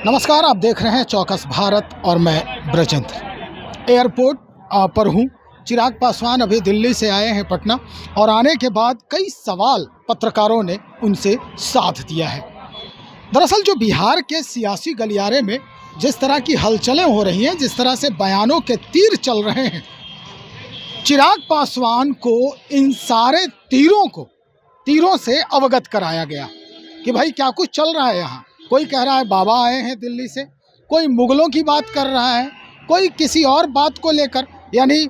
नमस्कार, आप देख रहे हैं चौकस भारत और मैं ब्रजेंद्र। एयरपोर्ट पर हूँ। चिराग पासवान अभी दिल्ली से आए हैं पटना और आने के बाद कई सवाल पत्रकारों ने उनसे साध दिया है। दरअसल जो बिहार के सियासी गलियारे में जिस तरह की हलचलें हो रही हैं, जिस तरह से बयानों के तीर चल रहे हैं, चिराग पासवान को इन सारे तीरों से अवगत कराया गया कि भाई क्या कुछ चल रहा है यहाँ। कोई कह रहा है बाबा आए हैं दिल्ली से, कोई मुगलों की बात कर रहा है, कोई किसी और बात को लेकर, यानी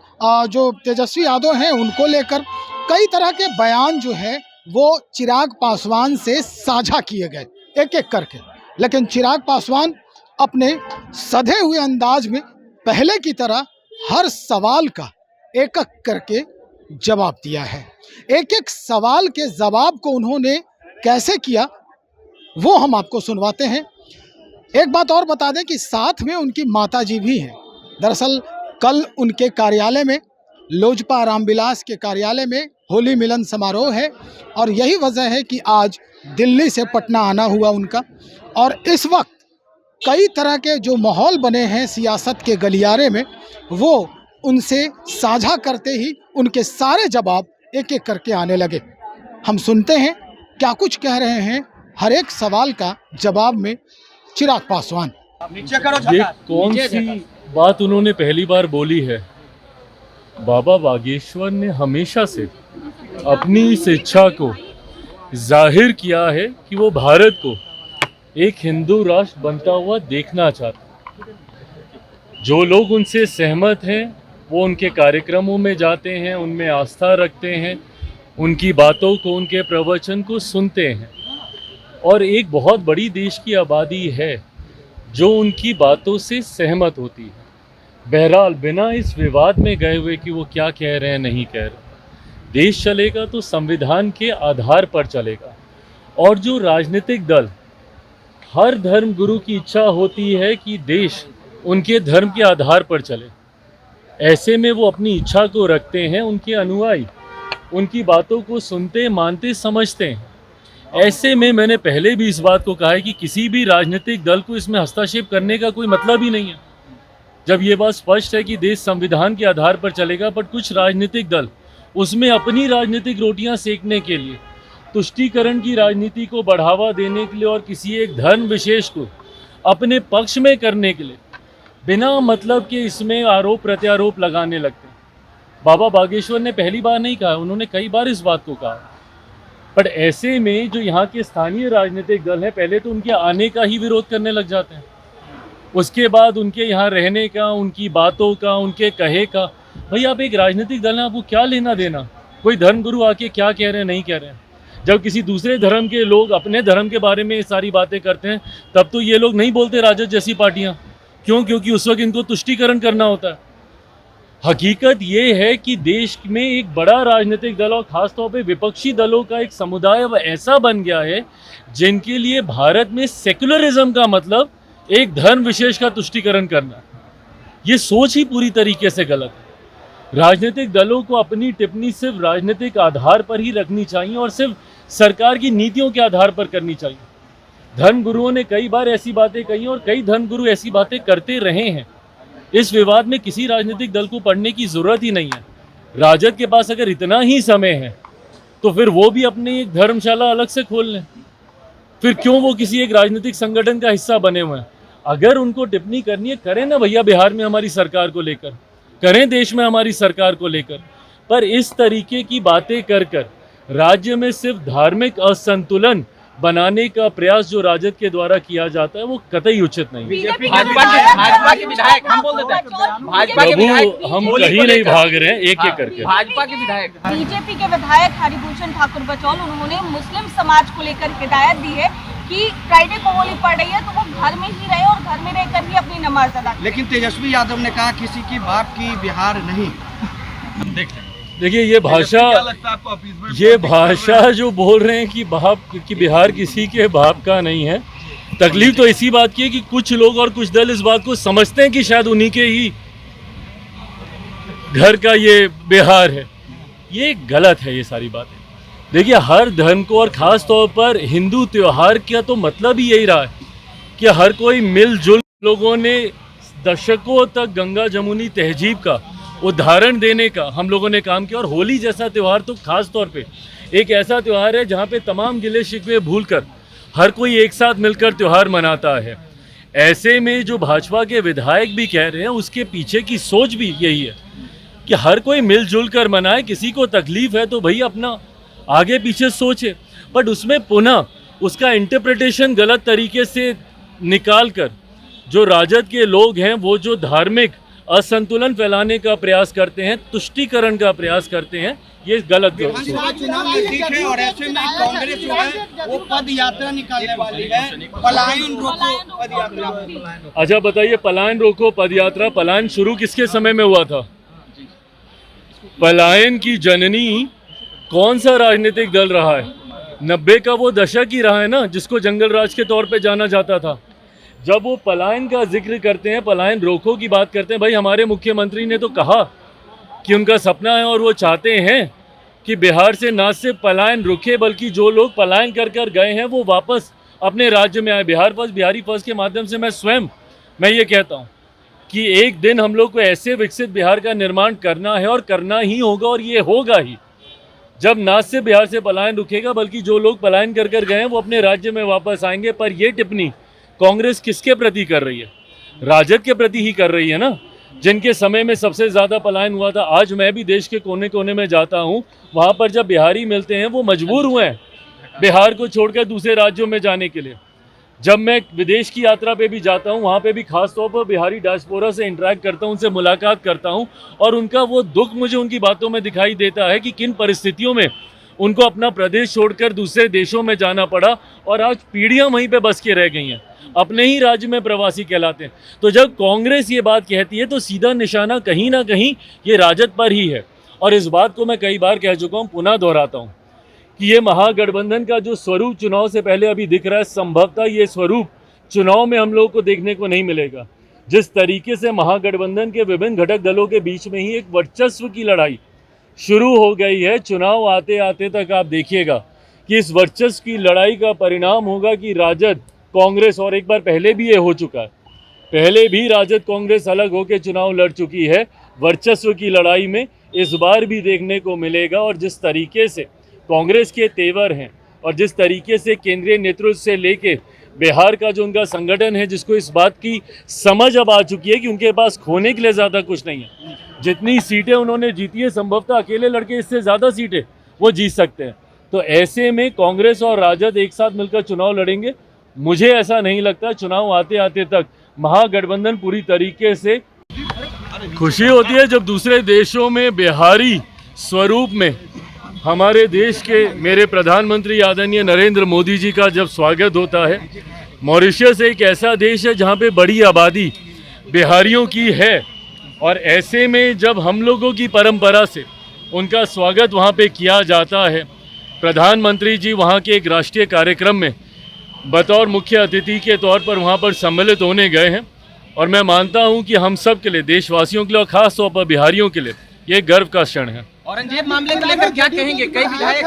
जो तेजस्वी यादव हैं उनको लेकर कई तरह के बयान जो है वो चिराग पासवान से साझा किए गए एक एक करके। लेकिन चिराग पासवान अपने सधे हुए अंदाज में पहले की तरह हर सवाल का एक एक करके जवाब दिया है। एक एक सवाल के जवाब को उन्होंने कैसे किया वो हम आपको सुनवाते हैं। एक बात और बता दें कि साथ में उनकी माताजी भी हैं। दरअसल कल उनके कार्यालय में, लोजपा रामविलास के कार्यालय में होली मिलन समारोह है और यही वजह है कि आज दिल्ली से पटना आना हुआ उनका। और इस वक्त कई तरह के जो माहौल बने हैं सियासत के गलियारे में, वो उनसे साझा करते ही उनके सारे जवाब एक एक करके आने लगे। हम सुनते हैं क्या कुछ कह रहे हैं हर एक सवाल का जवाब में चिराग पासवान। ये कौन सी बात उन्होंने पहली बार बोली है? बाबा बागेश्वर ने हमेशा से अपनी इस इच्छा को जाहिर किया है कि वो भारत को एक हिंदू राष्ट्र बनता हुआ देखना चाहते। जो लोग उनसे सहमत हैं वो उनके कार्यक्रमों में जाते हैं, उनमें आस्था रखते हैं, उनकी बातों को, उनके प्रवचन को सुनते हैं। और एक बहुत बड़ी देश की आबादी है जो उनकी बातों से सहमत होती है। बहरहाल बिना इस विवाद में गए हुए कि वो क्या कह रहे हैं नहीं कह रहे, देश चलेगा तो संविधान के आधार पर चलेगा। और जो राजनीतिक दल, हर धर्म गुरु की इच्छा होती है कि देश उनके धर्म के आधार पर चले। ऐसे में वो अपनी इच्छा को रखते हैं, उनके अनुयायी उनकी बातों को सुनते, मानते, समझते हैं। ऐसे में मैंने पहले भी इस बात को कहा है कि किसी भी राजनीतिक दल को इसमें हस्तक्षेप करने का कोई मतलब ही नहीं है। जब ये बात स्पष्ट है कि देश संविधान के आधार पर चलेगा, पर कुछ राजनीतिक दल उसमें अपनी राजनीतिक रोटियां सेकने के लिए, तुष्टीकरण की राजनीति को बढ़ावा देने के लिए और किसी एक धर्म विशेष को अपने पक्ष में करने के लिए बिना मतलब के इसमें आरोप प्रत्यारोप लगाने लगते हैं। बाबा बागेश्वर ने पहली बार नहीं कहा, उन्होंने कई बार इस बात को कहा। पर ऐसे में जो यहाँ के स्थानीय राजनीतिक दल हैं, पहले तो उनके आने का ही विरोध करने लग जाते हैं, उसके बाद उनके यहाँ रहने का, उनकी बातों का, उनके कहे का। भाई आप एक राजनीतिक दल हैं, आपको क्या लेना देना कोई धर्मगुरु आके क्या कह रहे हैं नहीं कह रहे हैं। जब किसी दूसरे धर्म के लोग अपने धर्म के बारे में सारी बातें करते हैं तब तो ये लोग नहीं बोलते राजद जैसी पार्टियाँ। क्यों? क्योंकि उस वक्त इनको तुष्टीकरण करना होता है। हकीकत ये है कि देश में एक बड़ा राजनीतिक दल और ख़ासतौर पे विपक्षी दलों का एक समुदाय अब ऐसा बन गया है जिनके लिए भारत में सेकुलरिज्म का मतलब एक धर्म विशेष का तुष्टीकरण करना। ये सोच ही पूरी तरीके से गलत है। राजनीतिक दलों को अपनी टिप्पणी सिर्फ राजनीतिक आधार पर ही रखनी चाहिए और सिर्फ सरकार की नीतियों के आधार पर करनी चाहिए। धर्मगुरुओं ने कई बार ऐसी बातें कही और कई धर्मगुरु ऐसी बातें करते रहे हैं। इस विवाद में किसी राजनीतिक दल को पढ़ने की जरूरत ही नहीं है। राजद के पास अगर इतना ही समय है तो फिर वो भी अपनी एक धर्मशाला अलग से खोल लें। फिर क्यों वो किसी एक राजनीतिक संगठन का हिस्सा बने हुए हैं? अगर उनको टिप्पणी करनी है करें ना भैया, बिहार में हमारी सरकार को लेकर करें, देश में हमारी सरकार को लेकर। पर इस तरीके की बातें कर कर राज्य में सिर्फ धार्मिक असंतुलन बनाने का प्रयास जो राजद के द्वारा किया जाता है वो कतई उचित नहीं है। भाजपा के विधायक हम बोल देते हैं, भाजपा के विधायक हम कहीं नहीं भाग रहे हैं, एक एक करके। भाजपा के विधायक, बीजेपी के विधायक हरिभूषण ठाकुर बचौल, उन्होंने मुस्लिम समाज को लेकर हिदायत दी है कि फ्राइडे को होली पड़ रही है तो वो घर में ही रहे और घर में रहकर ही अपनी नमाज अदा करें। लेकिन तेजस्वी यादव ने कहा किसी की बाप की बिहार नहीं। देखिए ये भाषा जो बोल रहे हैं कि बिहार किसी के बाप का नहीं है। तकलीफ तो इसी बात की है कि कुछ लोग और कुछ दल इस बात को समझते हैं कि शायद उन्हीं के ही घर का ये बिहार है। ये गलत है ये सारी बातें। देखिए हर धर्म को और ख़ास तौर पर हिंदू त्यौहार का तो मतलब ही यही रहा है कि हर कोई मिलजुल, लोगों ने दशकों तक गंगा जमुनी तहजीब का उदाहरण देने का हम लोगों ने काम किया। और होली जैसा त्यौहार तो खास तौर पे एक ऐसा त्यौहार है जहाँ पे तमाम गिले शिकवे भूलकर हर कोई एक साथ मिलकर त्यौहार मनाता है। ऐसे में जो भाजपा के विधायक भी कह रहे हैं, उसके पीछे की सोच भी यही है कि हर कोई मिलजुल कर मनाए। किसी को तकलीफ है तो भाई अपना आगे पीछे सोचे, बट उसमें पुनः उसका इंटरप्रिटेशन गलत तरीके से निकाल कर जो राजद के लोग हैं वो जो धार्मिक असंतुलन फैलाने का प्रयास करते हैं, तुष्टीकरण का प्रयास करते हैं, ये गलत है। विधानसभा चुनाव नजदीक है और ऐसे में कांग्रेस जो है वो पद यात्रा निकालने वाली है, पलायन रोको पद यात्रा। अच्छा बताइए, पलायन रोको पद यात्रा, पलायन शुरू किसके समय में हुआ था? पलायन की जननी कौन सा राजनीतिक दल रहा है? 90 का वो दशक ही रहा है ना, जिसको जंगल राज के तौर पे जाना जाता था। जब वो पलायन का जिक्र करते हैं, पलायन रोको की बात करते हैं, भाई हमारे मुख्यमंत्री ने तो कहा कि उनका सपना है और वो चाहते हैं कि बिहार से ना सिर्फ पलायन रुके बल्कि जो लोग पलायन कर कर गए हैं वो वापस अपने राज्य में आए। बिहार फर्स्ट, बिहारी फर्स्ट के माध्यम से मैं ये कहता हूँ कि एक दिन हम लोग को ऐसे विकसित बिहार का निर्माण करना है और करना ही होगा, और ये होगा ही जब ना सिर्फ बिहार से पलायन रुकेगा बल्कि जो लोग पलायन कर कर गए हैं वो अपने राज्य में वापस आएंगे। पर ये टिप्पणी कांग्रेस किसके प्रति कर रही है? राजद के प्रति ही कर रही है ना, जिनके समय में सबसे ज़्यादा पलायन हुआ था। आज मैं भी देश के कोने कोने में जाता हूँ, वहाँ पर जब बिहारी मिलते हैं वो मजबूर हुए हैं बिहार को छोड़कर दूसरे राज्यों में जाने के लिए। जब मैं विदेश की यात्रा पे भी जाता हूँ, वहाँ पे भी खास तौर पर बिहारी डायस्पोरा से इंटरेक्ट करता हूँ, उनसे मुलाकात करता हूँ, और उनका वो दुख मुझे उनकी बातों में दिखाई देता है कि किन परिस्थितियों में उनको अपना प्रदेश छोड़कर दूसरे देशों में जाना पड़ा और आज पीढ़ियाँ वहीं पे बस के रह गई हैं, अपने ही राज्य में प्रवासी कहलाते हैं। तो जब कांग्रेस ये बात कहती है तो सीधा निशाना कहीं ना कहीं ये राजद पर ही है। और इस बात को मैं कई बार कह चुका हूँ, पुनः दोहराता हूँ कि ये महागठबंधन का जो स्वरूप चुनाव से पहले अभी दिख रहा है, संभवतः ये स्वरूप चुनाव में हम लोगों को देखने को नहीं मिलेगा। जिस तरीके से महागठबंधन के विभिन्न घटक दलों के बीच में ही एक वर्चस्व की लड़ाई शुरू हो गई है, चुनाव आते आते तक आप देखिएगा कि इस वर्चस्व की लड़ाई का परिणाम होगा कि राजद कांग्रेस, और एक बार पहले भी ये हो चुका है, पहले भी राजद कांग्रेस अलग होकर चुनाव लड़ चुकी है, वर्चस्व की लड़ाई में इस बार भी देखने को मिलेगा। और जिस तरीके से कांग्रेस के तेवर हैं और जिस तरीके से केंद्रीय नेतृत्व से लेके बिहार का जो उनका संगठन है, जिसको इस बात की समझ अब आ चुकी है कि उनके पास खोने के लिए ज़्यादा कुछ नहीं है। जितनी सीटें उन्होंने जीती है, संभवतः अकेले लड़के इससे ज़्यादा सीटें वो जीत सकते हैं। तो ऐसे में कांग्रेस और राजद एक साथ मिलकर चुनाव लड़ेंगे। मुझे ऐसा नहीं लगता चुनाव आते आते तक महागठबंधन पूरी तरीके से। खुशी होती है जब दूसरे देशों में बिहारी स्वरूप में हमारे देश के मेरे प्रधानमंत्री आदरणीय नरेंद्र मोदी जी का जब स्वागत होता है। मॉरिशस एक ऐसा देश है जहाँ पे बड़ी आबादी बिहारियों की है, और ऐसे में जब हम लोगों की परंपरा से उनका स्वागत वहाँ पे किया जाता है, प्रधानमंत्री जी वहाँ के एक राष्ट्रीय कार्यक्रम में बतौर मुख्य अतिथि के तौर पर वहाँ पर सम्मिलित होने गए हैं, और मैं मानता हूँ कि हम सब के लिए, देशवासियों के लिए और ख़ास तौर पर बिहारियों के लिए ये गर्व का क्षण है। औरंगजेब मामले को लेकर क्या कहेंगे? कई विधायक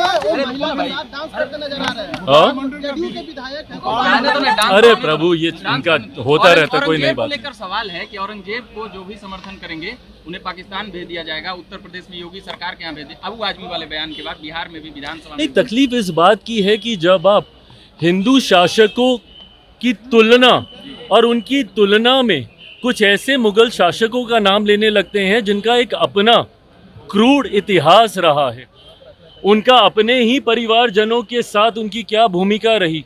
अरे प्रभु, ये इनका होता रहता, कोई नहीं बात। लेकर सवाल है कि औरंगजेब को जो भी समर्थन करेंगे उन्हें पाकिस्तान भेज दिया जाएगा, उत्तर प्रदेश में योगी सरकार के यहाँ भेज दिया। अबू आजमी वाले बयान के बाद बिहार में भी विधानसभा में तकलीफ इस बात की है कि जब आप हिंदू शासकों की तुलना और उनकी तुलना में कुछ ऐसे मुगल शासकों का नाम लेने लगते हैं जिनका एक अपना क्रूर इतिहास रहा है, उनका अपने ही परिवारजनों के साथ उनकी क्या भूमिका रही,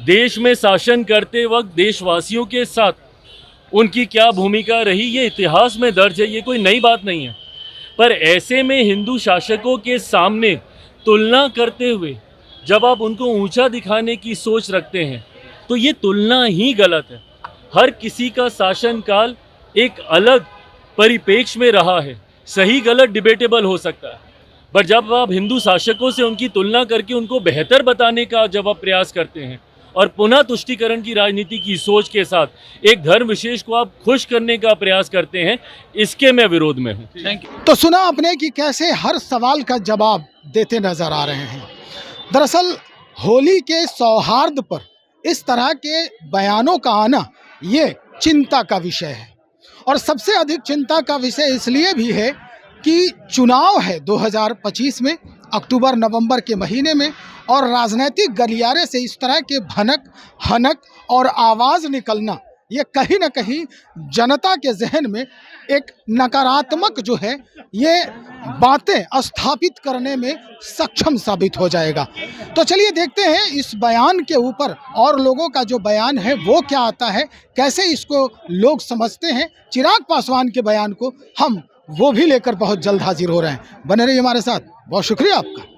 देश में शासन करते वक्त देशवासियों के साथ उनकी क्या भूमिका रही, ये इतिहास में दर्ज है, ये कोई नई बात नहीं है। पर ऐसे में हिंदू शासकों के सामने तुलना करते हुए जब आप उनको ऊंचा दिखाने की सोच रखते हैं तो ये तुलना ही गलत है। हर किसी का शासनकाल एक अलग परिप्रेक्ष्य में रहा है, सही गलत डिबेटेबल हो सकता है, पर जब आप हिंदू शासकों से उनकी तुलना करके उनको बेहतर बताने का जब आप प्रयास करते हैं और पुनः तुष्टीकरण की राजनीति की सोच के साथ एक धर्म विशेष को आप खुश करने का प्रयास करते हैं, इसके मैं विरोध में हूँ। तो सुना आपने कि कैसे हर सवाल का जवाब देते नजर आ रहे हैं। दरअसल होली के सौहार्द पर इस तरह के बयानों का आना ये चिंता का विषय है। और सबसे अधिक चिंता का विषय इसलिए भी है कि चुनाव है 2025 में, अक्टूबर नवंबर के महीने में, और राजनीतिक गलियारे से इस तरह के भनक हनक और आवाज़ निकलना ये कहीं ना कहीं जनता के जहन में एक नकारात्मक जो है ये बातें स्थापित करने में सक्षम साबित हो जाएगा। तो चलिए देखते हैं इस बयान के ऊपर और लोगों का जो बयान है वो क्या आता है, कैसे इसको लोग समझते हैं। चिराग पासवान के बयान को हम वो भी लेकर बहुत जल्द हाजिर हो रहे हैं। बने रहिए हमारे साथ, बहुत शुक्रिया आपका।